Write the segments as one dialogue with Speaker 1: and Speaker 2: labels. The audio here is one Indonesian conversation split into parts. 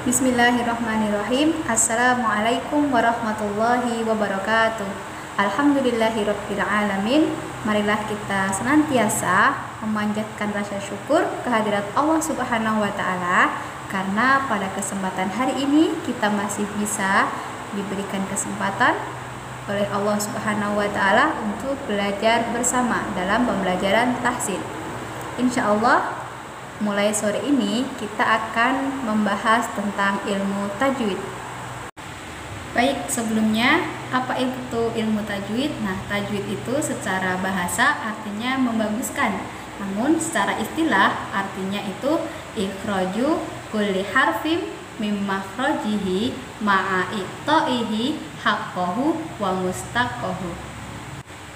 Speaker 1: Bismillahirrahmanirrahim. Assalamualaikum warahmatullahi wabarakatuh. Alhamdulillahirabbil alamin. Marilah kita senantiasa memanjatkan rasa syukur kehadirat Allah Subhanahu wa taala karena pada kesempatan hari ini kita masih bisa diberikan kesempatan oleh Allah Subhanahu wa taala untuk belajar bersama dalam pembelajaran tahsin. Insyaallah mulai sore ini kita akan membahas tentang ilmu tajwid. Baik, sebelumnya apa itu ilmu tajwid? Nah, tajwid itu secara bahasa artinya membaguskan. Namun secara istilah artinya itu ikhraju kulli harfin mim makhrajihi ma'a iqta'ihi haqqahu wa mustaqahu.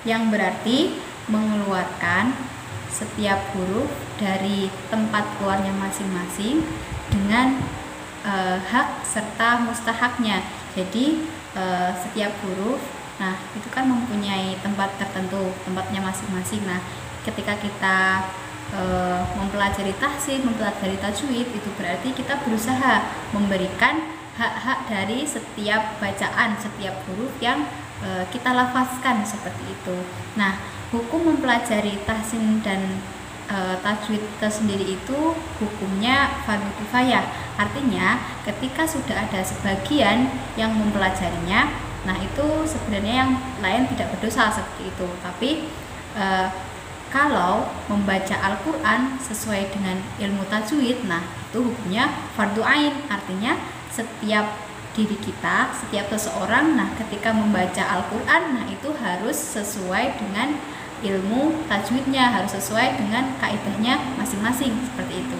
Speaker 1: Yang berarti mengeluarkan setiap huruf dari tempat keluarnya masing-masing dengan hak serta mustahaknya. Jadi setiap huruf, nah itu kan mempunyai tempat tertentu, tempatnya masing-masing. Nah, ketika kita mempelajari tahsin, mempelajari tajwid, itu berarti kita berusaha memberikan hak-hak dari setiap bacaan, setiap huruf yang kita lafazkan seperti itu. Nah, hukum mempelajari tahsin dan tajwid tersendiri itu hukumnya fardhu kifayah. Artinya ketika sudah ada sebagian yang mempelajarinya, nah itu sebenarnya yang lain tidak berdosa seperti itu. Tapi kalau membaca Al-Quran sesuai dengan ilmu tajwid, nah itu hukumnya fardhu ain. Artinya setiap diri kita, setiap seseorang, nah ketika membaca Al-Quran, nah itu harus sesuai dengan ilmu tajwidnya, harus sesuai dengan kaidahnya masing-masing seperti itu.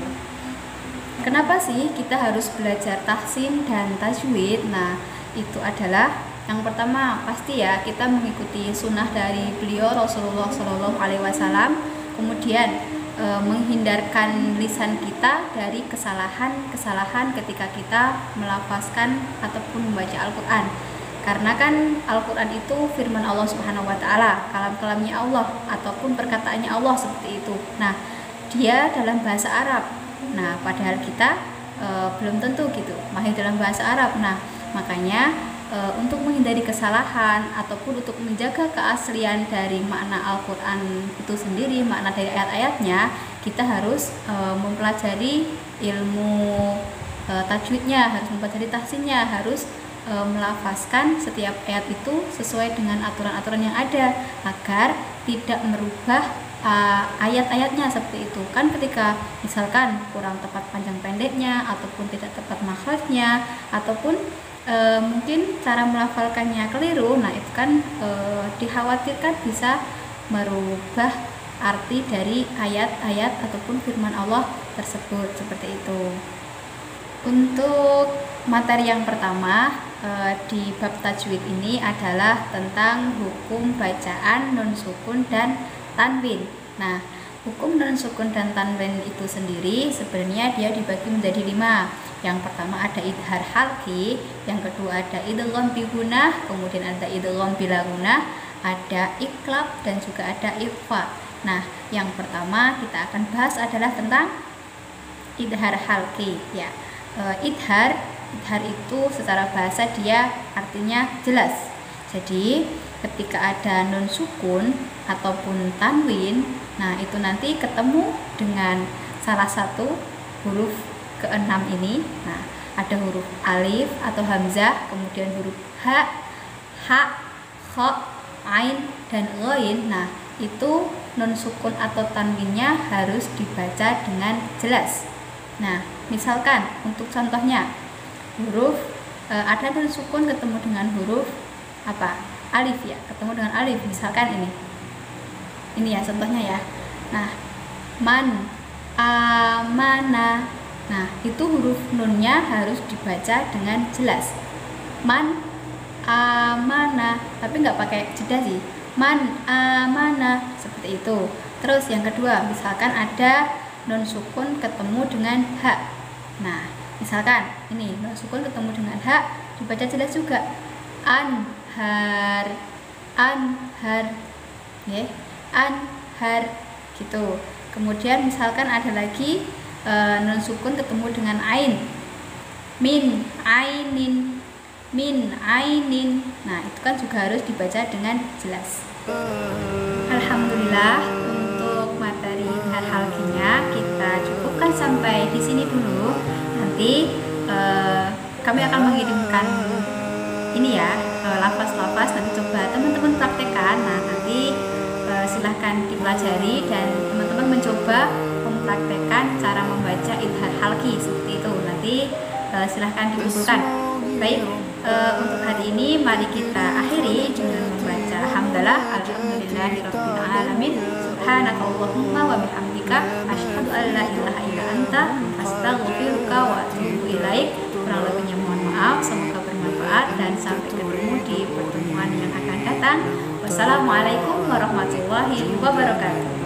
Speaker 1: Kenapa sih kita harus belajar tahsin dan tajwid? Nah, itu adalah yang pertama pasti ya kita mengikuti sunnah dari beliau Rasulullah Shallallahu Alaihi Wasallam. Kemudian menghindarkan lisan kita dari kesalahan-kesalahan ketika kita melafazkan ataupun membaca Al-Quran. Karena kan Al-Quran itu firman Allah Subhanahu wa taala, kalam-kalamnya Allah ataupun perkataannya Allah seperti itu. Nah, dia dalam bahasa Arab. Nah, padahal kita belum tentu gitu mahir dalam bahasa Arab. Nah, makanya untuk menghindari kesalahan ataupun untuk menjaga keaslian dari makna Al-Quran itu sendiri, makna dari ayat-ayatnya, kita harus mempelajari ilmu tajwidnya, harus mempelajari tahsinnya, harus melafazkan setiap ayat itu sesuai dengan aturan-aturan yang ada agar tidak merubah ayat-ayatnya seperti itu. Kan ketika misalkan kurang tepat panjang pendeknya ataupun tidak tepat makhrajnya ataupun mungkin cara melafalkannya keliru, nah itu kan dikhawatirkan bisa merubah arti dari ayat-ayat ataupun firman Allah tersebut seperti itu. Untuk materi yang pertama di bab tajwid ini adalah tentang hukum bacaan nun sukun dan tanwin. Nah, hukum nun sukun dan tanwin itu sendiri sebenarnya dia dibagi menjadi 5. Yang pertama ada idhar halqi, yang kedua ada idgham bi gunnah, kemudian ada idgham bila gunnah, ada iqlab dan juga ada ikhfa. Nah, yang pertama kita akan bahas adalah tentang idhar halqi ya. Idhar itu secara bahasa dia artinya jelas. Jadi ketika ada nun sukun ataupun tanwin, nah itu nanti ketemu dengan salah satu huruf ke-6 ini. Nah, ada huruf alif atau hamzah, kemudian huruf ha, kha, ain dan ghain. Nah, itu nun sukun atau tanwinnya harus dibaca dengan jelas. Nah, misalkan untuk contohnya huruf ada nun sukun ketemu dengan huruf apa? Alif ya, ketemu dengan alif. Misalkan ini ya contohnya ya. Nah, man, amana. Nah, itu huruf nunnya harus dibaca dengan jelas. Man, amana, tapi nggak pakai jeda sih. Man, amana, seperti itu. Terus yang kedua, misalkan ada nun sukun ketemu dengan ha. Nah, misalkan ini nun sukun ketemu dengan ha, dibaca jelas juga. Anhar, ya, anhar, gitu. Kemudian misalkan ada lagi nun sukun ketemu dengan ain. min ainin, min ainin. Nah, itu kan juga harus dibaca dengan jelas. Alhamdulillah, untuk materi halkinya kita cukupkan sampai di sini dulu. Nanti kami akan mengirimkan ini ya, lafaz-lafaz, nanti coba teman-teman praktekkan. Nah, nanti silahkan dipelajari dan teman-teman mencoba mempraktekkan cara membaca idhar halki seperti itu. Nanti silahkan dikumpulkan. Baik, untuk hari ini mari kita akhiri dengan membaca hamdalah alhamdulillahirabbil alamin, subhanakallahumma wa bihamdika asyhadu an la ilaha illa anta astaghfiruka wa atubu ilaik. Kurang lebihnya mohon maaf, semoga bermanfaat dan sampai ketemu di pertemuan yang akan datang. Wassalamualaikum warahmatullahi wabarakatuh.